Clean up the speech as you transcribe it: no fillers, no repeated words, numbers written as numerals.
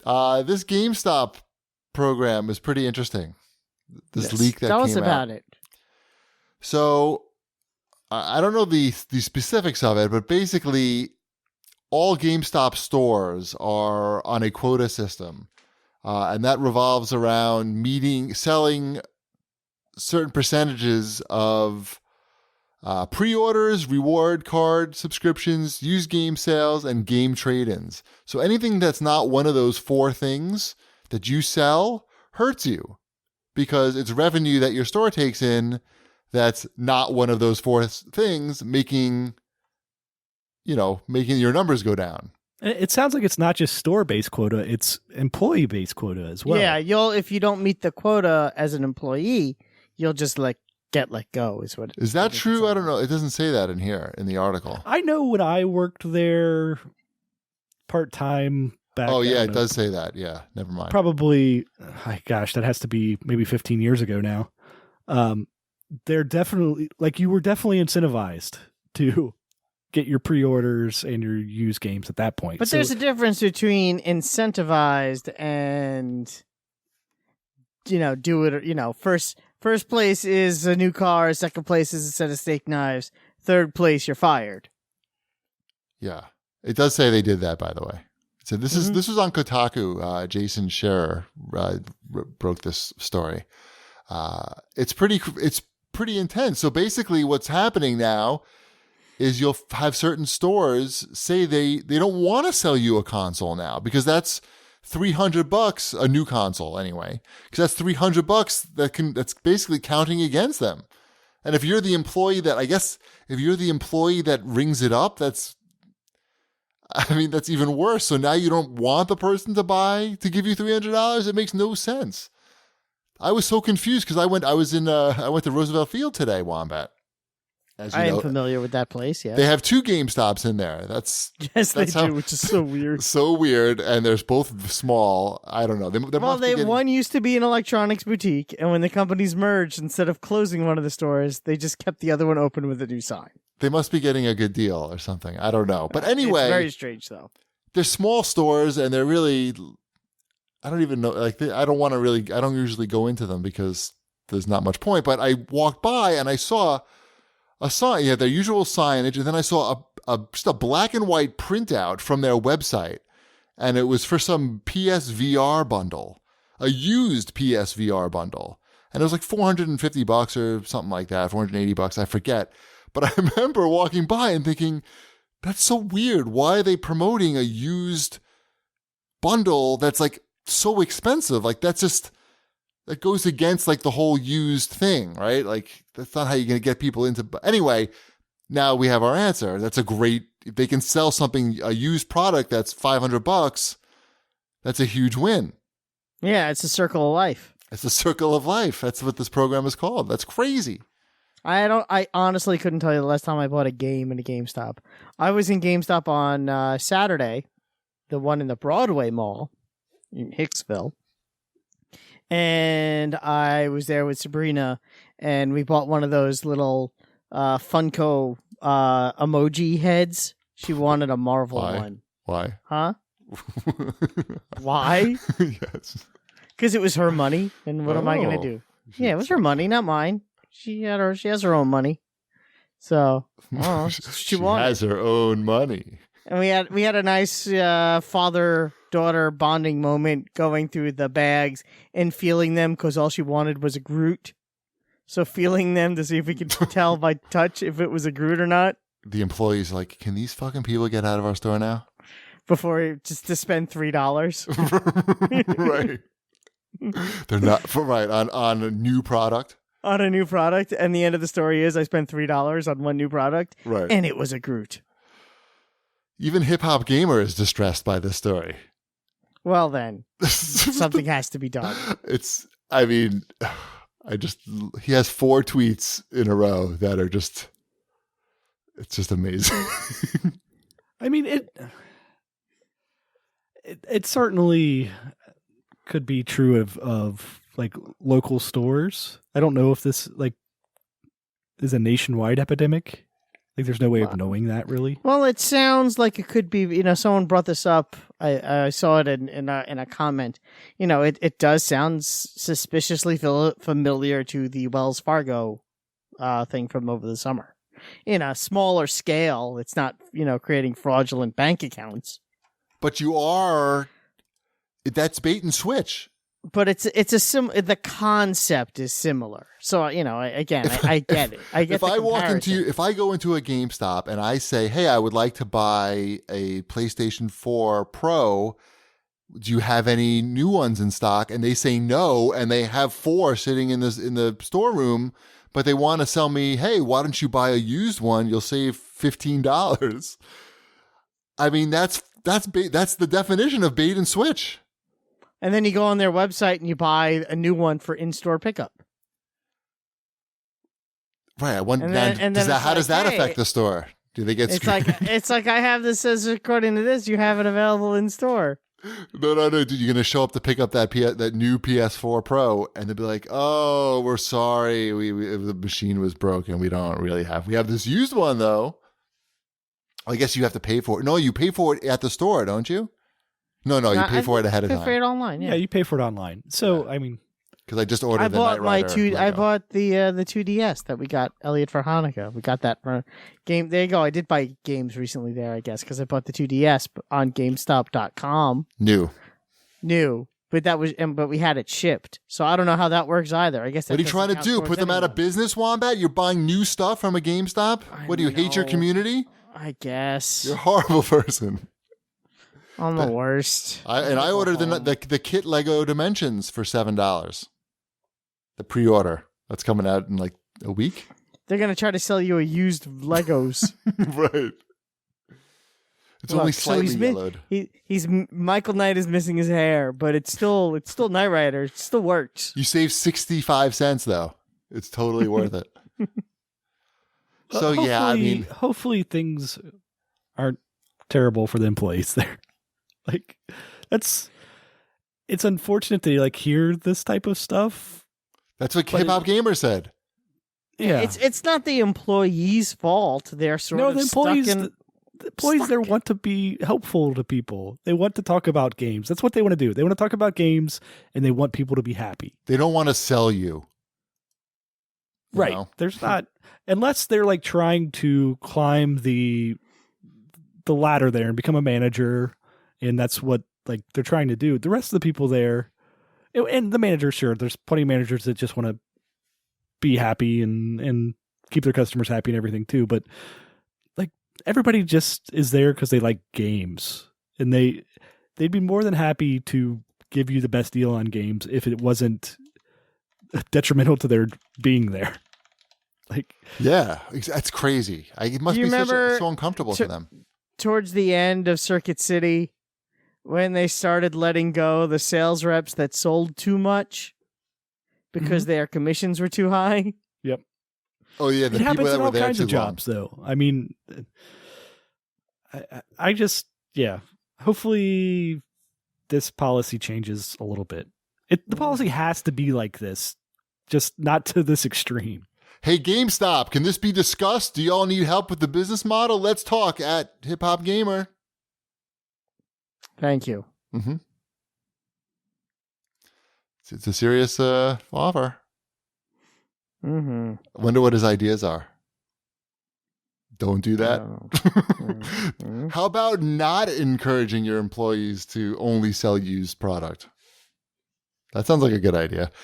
This GameStop program is pretty interesting. This leak that came out. Tell us about it. So I don't know the specifics of it, but basically all GameStop stores are on a quota system. And that revolves around selling certain percentages of pre-orders, reward card subscriptions, used game sales, and game trade-ins. So anything that's not one of those four things that you sell hurts you because it's revenue that your store takes in that's not one of those four things, making your numbers go down. It sounds like it's not just store-based quota; it's employee-based quota as well. Yeah, if you don't meet the quota as an employee, you'll just get let go. Is that true? I don't know. It doesn't say that in here in the article. I know when I worked there part-time back. Oh yeah, it does say that. Yeah, never mind. Probably, that has to be maybe 15 years ago now. They're definitely you were definitely incentivized to get your pre-orders and your used games at that point. But there's a difference between incentivized and do it. First place is a new car. Second place is a set of steak knives. Third place, you're fired. Yeah, it does say they did that. By the way, so this was on Kotaku. Jason Scherer broke this story. It's pretty intense. So basically, what's happening now is you'll have certain stores say they don't want to sell you a console now because that's $300 a new console anyway, because that's $300 that's basically counting against them. And if you're the employee that rings it up, that's even worse. So now you don't want the person to give you $300. It makes no sense. I was so confused because I went to Roosevelt Field today, Wombat. I am familiar with that place, yeah. They have two GameStops in there. They do, which is so weird. So weird, and they're both small. I don't know. One used to be an electronics boutique, and when the companies merged, instead of closing one of the stores, they just kept the other one open with a new sign. They must be getting a good deal or something. I don't know. But anyway. It's very strange, though. They're small stores, and they're really... I don't even know. I don't usually go into them because there's not much point. But I walked by, and I saw a sign, their usual signage, and then I saw just a black and white printout from their website, and it was for some PSVR bundle, a used PSVR bundle, and it was like $450 or something like that, $480, I forget. But I remember walking by and thinking, that's so weird. Why are they promoting a used bundle that's so expensive? That goes against the whole used thing, right? That's not how you're going to get people into. But anyway, now we have our answer. That's if they can sell a used product that's $500, that's a huge win. Yeah, it's a circle of life. It's a circle of life. That's what this program is called. That's crazy. I honestly couldn't tell you the last time I bought a game in a GameStop. I was in GameStop on Saturday, the one in the Broadway Mall in Hicksville. And I was there with Sabrina, and we bought one of those little Funko emoji heads. She wanted a Marvel one. Why? Huh? Why? Yes. Because it was her money, and what am I going to do? Yeah, it was her money, not mine. She has her own money. So, she has her own money. And we had a nice father-daughter bonding moment going through the bags and feeling them because all she wanted was a Groot. So feeling them to see if we could tell by touch if it was a Groot or not. The employee's like, can these fucking people get out of our store now? Just to spend $3. Right. They're not right on a new product. On a new product. And the end of the story is I spent $3 on one new product. Right. And it was a Groot. Even Hip Hop Gamer is distressed by this story. Well, then, something has to be done. He has 4 tweets in a row that are it's just amazing. I mean, it certainly could be true of local stores. I don't know if this is a nationwide epidemic. Like, there's no way of knowing that, really. Well, it sounds like it could be. Someone brought this up. I saw it in a comment. It does sound suspiciously familiar to the Wells Fargo thing from over the summer. In a smaller scale, it's not creating fraudulent bank accounts. But that's bait and switch. But the concept is similar. So again, I get it. I get. If I go into a GameStop and I say, "Hey, I would like to buy a PlayStation 4 Pro. Do you have any new ones in stock?" And they say no, and they have 4 sitting in the storeroom, but they want to sell me, "Hey, why don't you buy a used one? You'll save $15." I mean, that's the definition of bait and switch. And then you go on their website and you buy a new one for in-store pickup. Right. How does that affect the store? Do they get screwed? It's like I have this as according to this, you have it available in store. No. Dude, you're going to show up to pick up that new PS4 Pro, and they'll be like, "Oh, we're sorry. The machine was broken. We don't really have. We have this used one, though." I guess you have to pay for it. No, you pay for it at the store, don't you? No, you pay for it ahead of time. Pay for it online, yeah. Yeah, you pay for it online. So, I mean... Because I just ordered the Knight Rider. I bought the 2DS that we got Elliot for Hanukkah. We got that for game. There you go. I did buy games recently there, I guess, because I bought the 2DS on GameStop.com. New. But we had it shipped. So I don't know how that works either. I guess. What are you trying to do? Put them out of business, Wombat? You're buying new stuff from a GameStop? What do you hate your community? I guess. You're a horrible person. I'm the worst. I ordered the kit Lego Dimensions for $7. The pre-order. That's coming out in like a week. They're going to try to sell you a used Legos. Right. It's only slightly yellowed. Michael Knight is missing his hair, but it's still Knight Rider. It still works. You save 65 cents though. It's totally worth it. So yeah, I mean, hopefully things aren't terrible for the employees there. Like, it's unfortunate to hear this type of stuff. That's what Hip Hop Gamer said. Yeah, it's not the employees' fault. They're the employees there want to be helpful to people. They want to talk about games. That's what they want to do. They want to talk about games, and they want people to be happy. They don't want to sell you. Right. Know? There's not, unless they're trying to climb the ladder there and become a manager. And that's what they're trying to do. The rest of the people there, and the managers, sure, there's plenty of managers that just want to be happy and keep their customers happy and everything too. But everybody just is there because they like games, and they'd be more than happy to give you the best deal on games if it wasn't detrimental to their being there. Yeah, that's crazy. It must be so uncomfortable for them. Towards the end of Circuit City, when they started letting go the sales reps that sold too much because their commissions were too high. Yep. Oh yeah, the it people happens that in were all there kinds too of jobs, though. I mean, I just hopefully this policy changes a little bit. The policy has to be like this, just not to this extreme. Hey, GameStop, can this be discussed? Do y'all need help with the business model? Let's talk at Hip Hop Gamer. Thank you. Mm-hmm. It's a serious offer. Mm-hmm. I wonder what his ideas are. Don't do that. Mm-hmm. How about not encouraging your employees to only sell used product? That sounds like a good idea.